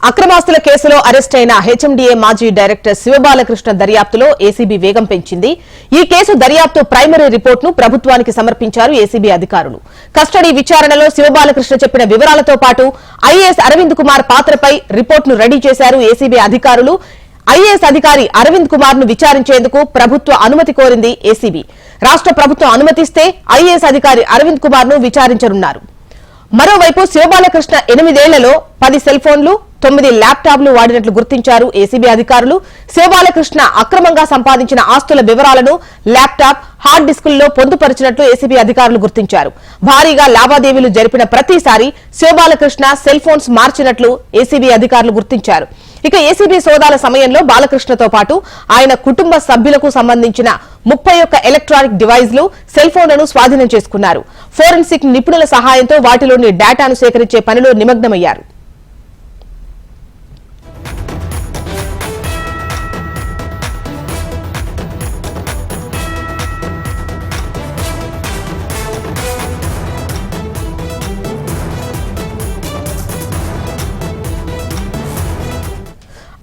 అక్రమాస్తుల కేసులో అరెస్ట్ అయిన హెచ్ఎండిఏ మాజీ డైరెక్టర్ శివబాలకృష్ణ దర్యాప్తులో ఏసీబీ వేగం పెంచింది. ఈ కేసు దర్యాప్తు ప్రైమరీ రిపోర్టును ప్రభుత్వానికి సమర్పించారు ఏసీబీ అధికారులు. కస్టడీ విచారణలో శివబాలకృష్ణ చెప్పిన వివరాలతో పాటు ఐఏఎస్ అరవింద్ కుమార్ పాత్రపై రిపోర్టును రెడీ చేశారు ఏసీబీ అధికారులు. ఐఏఎస్ అధికారి అరవింద్ కుమార్ ను విచారించేందుకు ప్రభుత్వ అనుమతి కోరింది ఏసీబీ. రాష్ట్ర ప్రభుత్వం అనుమతిస్తే ఐఏఎస్ అధికారి అరవింద్ కుమార్ ను విచారించనున్నారు. మరోవైపు శివబాలకృష్ణ 8 ఏళ్లలో 10 సెల్ ఫోన్లు 9 ల్యాప్టాప్లు వాడినట్లు గుర్తించారు ఏసీబీ అధికారులు. శివబాలకృష్ణ అక్రమంగా సంపాదించిన ఆస్తుల వివరాలను ల్యాప్టాప్, హార్డ్ డిస్కుల్లో పొందుపరిచినట్లు ఏసీబీ అధికారులు గుర్తించారు. భారీగా లావాదేవీలు జరిపిన ప్రతిసారి శివబాలకృష్ణ సెల్ ఫోన్స్ మార్చినట్లు ఏసీబీ అధికారులు గుర్తించారు. ఇక ఏసీబీ సోదాల సమయంలో బాలకృష్ణతో పాటు ఆయన కుటుంబ సభ్యులకు సంబంధించిన 31 ఎలక్ట్రానిక్ డివైజ్లు, సెల్ ఫోన్లను స్వాధీనం చేసుకున్నారు. ఫోరెన్సిక్ నిపుణుల సహాయంతో వాటిలోని డేటాను సేకరించే పనిలో నిమగ్నమయ్యారు.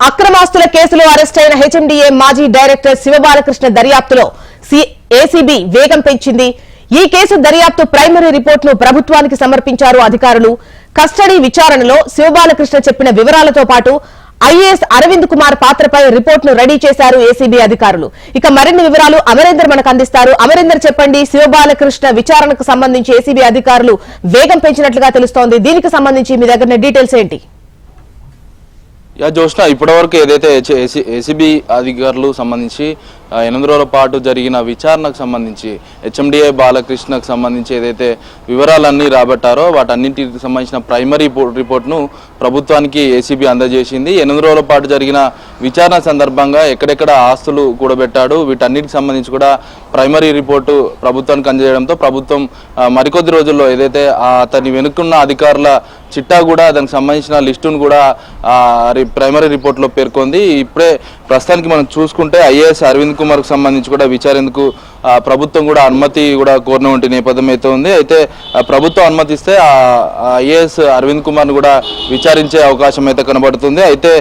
అక్రమాస్తుల కేసులో అరెస్ట్ అయిన హెచ్ఎండిఏ మాజీ డైరెక్టర్ శివబాలకృష్ణ దర్యాప్తులో ఏసీబీ వేగం పెంచింది. ఈ కేసు దర్యాప్తు ప్రైమరీ రిపోర్టును ప్రభుత్వానికి సమర్పించారు అధికారులు. కస్టడీ విచారణలో శివబాలకృష్ణ చెప్పిన వివరాలతో పాటు ఐఏఎస్ అరవింద్ కుమార్ పాత్రపై రిపోర్టును రెడీ చేశారు ఏసీబీ అధికారులు. ఇక మరిన్ని వివరాలు అమరేందర్ మనకు అందిస్తారు. అమరేందర్, చెప్పండి, శివబాలకృష్ణ విచారణకు సంబంధించి ఏసీబీ అధికారులు వేగం పెంచినట్లుగా తెలుస్తోంది. దీనికి సంబంధించి మీ దగ్గర డీటెయిల్స్ ఏంటి? జోష్న, ఇప్పటివరకు ఏదైతే ఏసీబీ అధికారులు సంబంధించి 8 రోజుల పాటు జరిగిన విచారణకు సంబంధించి హెచ్ఎండిఏ బాలకృష్ణకు సంబంధించి ఏదైతే వివరాలన్నీ రాబట్టారో వాటన్నింటికి సంబంధించిన ప్రైమరీ రిపోర్ట్ను ప్రభుత్వానికి ఏసీబీ అందజేసింది. 8 రోజుల పాటు జరిగిన విచారణ సందర్భంగా ఎక్కడెక్కడ ఆస్తులు కూడబెట్టాడు, వీటన్నిటికి సంబంధించి కూడా ప్రైమరీ రిపోర్టు ప్రభుత్వానికి అందజేయడంతో ప్రభుత్వం మరికొద్ది రోజుల్లో ఏదైతే అతని వెనుకున్న అధికారుల చిట్టా కూడా దానికి సంబంధించిన లిస్టును కూడా ప్రైమరీ రిపోర్ట్లో పేర్కొంది. ఇప్పుడే ప్రస్తుతానికి మనం చూసుకుంటే ఐఏఎస్ అరవింద్ కుమార్కు సంబంధించి కూడా విచారణకు ప్రభుత్వం కూడా అనుమతి కూడా కోరినటువంటి నేపథ్యం అయితే ఉంది. అయితే ప్రభుత్వం అనుమతిస్తే ఐఏఎస్ అరవింద్ కుమార్ను కూడా విచారించే అవకాశం అయితే కనబడుతుంది. అయితే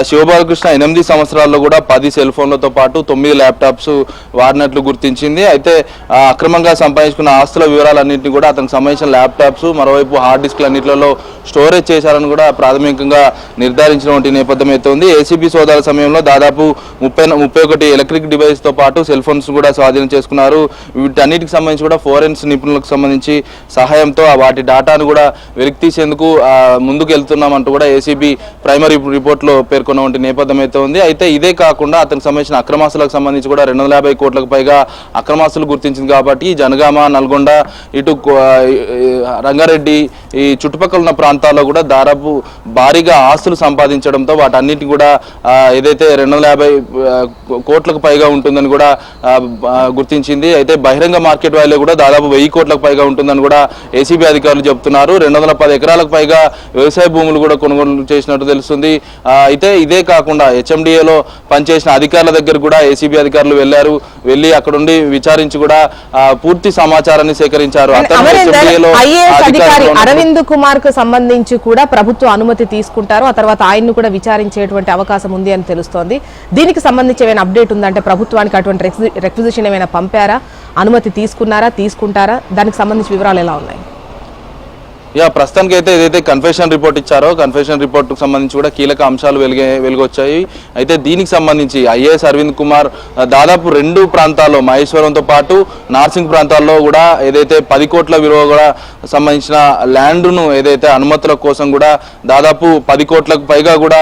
శివబాలకృష్ణ 8 సంవత్సరాల్లో కూడా 10 సెల్ ఫోన్లతో పాటు 9 ల్యాప్టాప్స్ వాడినట్లు గుర్తించింది. అయితే అక్రమంగా సంపాదించుకున్న ఆస్తుల వివరాలన్నింటినీ కూడా అతనికి సంబంధించిన ల్యాప్టాప్స్, మరోవైపు హార్డ్ డిస్క్లు అన్నింటిలో స్టోరేజ్ చేశారని కూడా ప్రాథమికంగా నిర్ధారించినటువంటి నేపథ్యం అయితే ఉంది. ఏసీబీ సోదాల సమయంలో దాదాపు 31 ఎలక్ట్రిక్ డివైస్తో పాటు సెల్ ఫోన్స్ కూడా స్వాధీనం చేసుకున్నారు. వీటన్నిటికి సంబంధించి కూడా ఫోరెన్స్ నిపుణులకు సంబంధించి సహాయంతో వాటి డేటాను కూడా వెలికి తీసేందుకు ముందుకు వెళ్తున్నామంటూ కూడా ఏసీబీ ప్రైమరీ రిపోర్ట్లో పేర్కొన్నటువంటి నేపథ్యం అయితే ఉంది. అయితే ఇదే కాకుండా అతనికి సంబంధించిన అక్రమాస్తులకు సంబంధించి కూడా 250 కోట్లకు పైగా అక్రమాస్తులు గుర్తించింది. కాబట్టి జనగామ, నల్గొండ, ఇటు రంగారెడ్డి, ఈ చుట్టుపక్కల ఉన్న ప్రాంతాల్లో కూడా దాదాపు భారీగా ఆస్తులు సంపాదించడంతో వాటన్నిటిని కూడా ఏదైతే 250 కోట్లకు పైగా ఉంటుందని కూడా గుర్తించింది. అయితే బహిరంగ మార్కెట్ వాల్యూ కూడా దాదాపు 1000 కోట్లకు పైగా ఉంటుందని కూడా ఏసీబీ అధికారులు చెబుతున్నారు. 210 ఎకరాలకు పైగా వ్యవసాయ భూములు కూడా కొనుగోలు చేసినట్టు తెలుస్తుంది. అయితే ఇదే కాకుండా హెచ్ఎండిఏలో పనిచేసిన అధికారుల దగ్గర కూడా ఏసీబీ అధికారులు వెళ్ళి అక్కడుండి విచారించి కూడా పూర్తి సమాచారాన్ని సేకరించారు. అరవింద్ కుమార్ కు సంబంధించి కూడా ప్రభుత్వ అనుమతి తీసుకుంటారు, ఆ తర్వాత ఆయన్ను కూడా విచారించేటువంటి అవకాశం ఉంది అని తెలుస్తోంది. దీనికి సంబంధించి ఏమైనా అప్డేట్ ఉందంటే ప్రభుత్వానికి అటువంటి రిక్విజిషన్ ఏమైనా పంపారా, అనుమతి తీసుకుంటారా, దానికి సంబంధించి వివరాలు ఎలా ఉన్నాయి? ప్రస్తుతానికి అయితే ఏదైతే కన్ఫెషన్ రిపోర్ట్ ఇచ్చారో కన్ఫెషన్ రిపోర్టుకు సంబంధించి కూడా కీలక అంశాలు వెలుగొచ్చాయి. అయితే దీనికి సంబంధించి ఐఏఎస్ అరవింద్ కుమార్ దాదాపు 2 ప్రాంతాల్లో, మహేశ్వరంతో పాటు నార్సింగ్ ప్రాంతాల్లో కూడా ఏదైతే 10 కోట్ల విలువ కూడా సంబంధించిన ల్యాండ్ను ఏదైతే అనుమతుల కోసం కూడా దాదాపు 10 కోట్లకు పైగా కూడా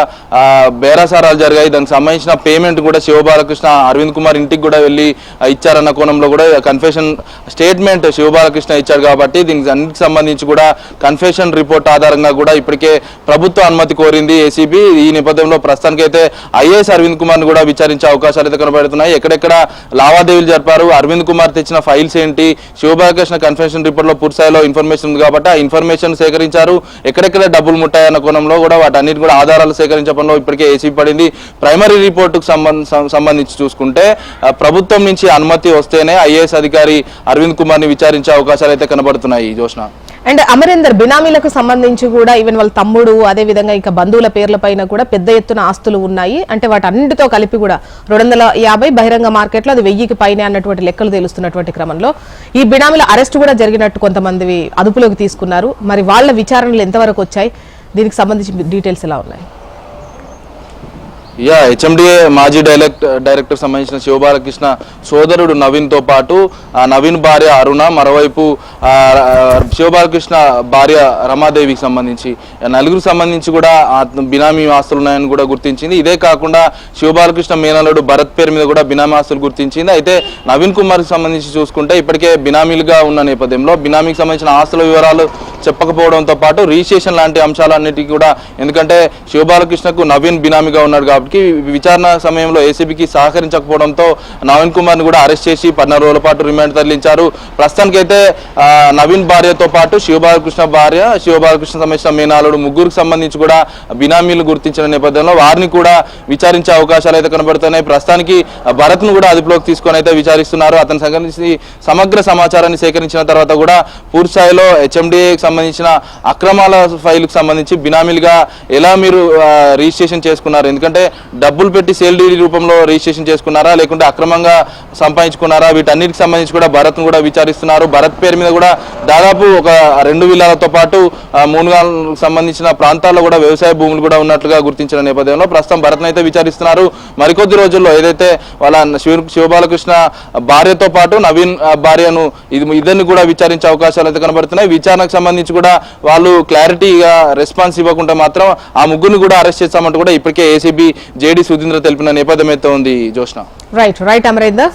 బేరాసారాలు జరిగాయి. దానికి సంబంధించిన పేమెంట్ కూడా శివబాలకృష్ణ అరవింద్ కుమార్ ఇంటికి కూడా వెళ్ళి ఇచ్చారన్న కోణంలో కూడా కన్ఫెషన్ స్టేట్మెంట్ శివబాలకృష్ణ ఇచ్చారు. కాబట్టి దీనికి అన్నిటికి సంబంధించి కూడా కన్ఫెషన్ రిపోర్ట్ ఆధారంగా కూడా ఇప్పటికే ప్రభుత్వ అనుమతి కోరింది ఏసీబీ. ఈ నేపథ్యంలో ప్రస్తుతానికైతే ఐఏఎస్ అరవింద్ కుమార్ ను కూడా విచారించే అవకాశాలు అయితే కనబడుతున్నాయి. ఎక్కడెక్కడ లావాదేవీలు జరిపారు, అరవింద్ కుమార్ తెచ్చిన ఫైల్స్ ఏంటి, శివబాలకృష్ణ కన్ఫెషన్ రిపోర్ట్ లో పూర్తి స్థాయిలో ఇన్ఫర్మేషన్ ఉంది కాబట్టి ఆ ఇన్ఫర్మేషన్ సేకరించారు. ఎక్కడెక్కడ డబ్బులు ముట్టాయన్న కోణంలో కూడా వాటన్నిటి కూడా ఆధారాలు సేకరించే పనిలో ఇప్పటికే ఏసీబీ పడింది. ప్రైమరీ రిపోర్టుకు సంబంధించి చూసుకుంటే ప్రభుత్వం నుంచి అనుమతి వస్తేనే ఐఏఎస్ అధికారి అరవింద్ కుమార్ ని విచారించే అవకాశాలు అయితే కనబడుతున్నాయి. జోష్న. అండ్ అమరేందర్ బినామీలకు సంబంధించి కూడా ఈవెన్ వాళ్ళ తమ్ముడు అదే విధంగా ఇంకా బంధువుల పేర్ల పైన కూడా పెద్ద ఎత్తున ఆస్తులు ఉన్నాయి. అంటే వాటి అన్నింటితో కలిపి కూడా 250 బహిరంగ మార్కెట్లో అది 1000కి పైనే అన్నటువంటి లెక్కలు తెలుస్తున్నటువంటి క్రమంలో ఈ బినామీల అరెస్ట్ కూడా జరిగినట్టు కొంతమంది అదుపులోకి తీసుకున్నారు. మరి వాళ్ళ విచారణలు ఎంతవరకు వచ్చాయి, దీనికి సంబంధించి డీటెయిల్స్ ఎలా ఉన్నాయి? హెచ్ఎండిఏ మాజీ డైరెక్టర్ సంబంధించిన శివబాలకృష్ణ సోదరుడు నవీన్తో పాటు నవీన్ భార్య అరుణ, మరోవైపు శివబాలకృష్ణ భార్య రమాదేవికి సంబంధించి నలుగురికి సంబంధించి కూడా బినామీ ఆస్తులు ఉన్నాయని కూడా గుర్తించింది. ఇదే కాకుండా శివబాలకృష్ణ మేనల్లుడు భరత్ పేరు మీద కూడా బినామీ ఆస్తులు గుర్తించింది. అయితే నవీన్ కుమార్కి సంబంధించి చూసుకుంటే ఇప్పటికే బినామీలుగా ఉన్న నేపథ్యంలో బినామీకి సంబంధించిన ఆస్తుల వివరాలు చెప్పకపోవడంతో పాటు రిజిస్ట్రేషన్ లాంటి అంశాలన్నిటికీ కూడా, ఎందుకంటే శివబాలకృష్ణకు నవీన్ బినామీగా ఉన్నాడు కాబట్టి విచారణ సమయంలో ఏసీబీకి సహకరించకపోవడంతో నవీన్ కుమార్ ని కూడా అరెస్ట్ చేసి 14 రోజుల పాటు రిమాండ్ తరలించారు. ప్రస్తుతానికైతే నవీన్ భార్యతో పాటు శివబాలకృష్ణ భార్య, శివబాలకృష్ణ సంబంధించిన మేనాలుడు ముగ్గురికి సంబంధించి కూడా బినామీలు గుర్తించిన నేపథ్యంలో వారిని కూడా విచారించే అవకాశాలు అయితే కనబడుతున్నాయి. ప్రస్తుతానికి భరత్ ను కూడా అదుపులోకి తీసుకొని అయితే విచారిస్తున్నారు. అతని సంబంధించి సమగ్ర సమాచారాన్ని సేకరించిన తర్వాత కూడా పూర్తి స్థాయిలో హెచ్ఎండిఏకి సంబంధించిన అక్రమాల ఫైలుకు సంబంధించి బినామీలుగా ఎలా మీరు రిజిస్ట్రేషన్ చేసుకున్నారు, ఎందుకంటే డబ్బులు పెట్టి సేల్ డీడీ రూపంలో రిజిస్ట్రేషన్ చేసుకున్నారా లేకుంటే అక్రమంగా సంపాదించుకున్నారా, వీటన్నిటికి సంబంధించి కూడా భరత్ ను కూడా విచారిస్తున్నారు. భరత్ పేరు మీద కూడా దాదాపు ఒక 2 విల్లాలతో పాటు 3 సంబంధించిన ప్రాంతాల్లో కూడా వ్యవసాయ భూములు కూడా ఉన్నట్లుగా గుర్తించిన నేపథ్యంలో ప్రస్తుతం భరత్ అయితే విచారిస్తున్నారు. మరికొద్ది రోజుల్లో ఏదైతే వాళ్ళ శివబాలకృష్ణ భార్యతో పాటు నవీన్ భార్యను ఇద్దరిని కూడా విచారించే అవకాశాలు అయితే కనబడుతున్నాయి. విచారణకు సంబంధించి కూడా వాళ్ళు క్లారిటీగా రెస్పాన్స్ ఇవ్వకుంటే మాత్రం ఆ ముగ్గురిని కూడా అరెస్ట్ చేస్తామంటూ కూడా ఇప్పటికే ఏసీబీ జేడీ సుధీంద్ర తెలిపిన నేపథ్యం అయితే ఉంది. జోష్న. రైట్ అమరేందర్.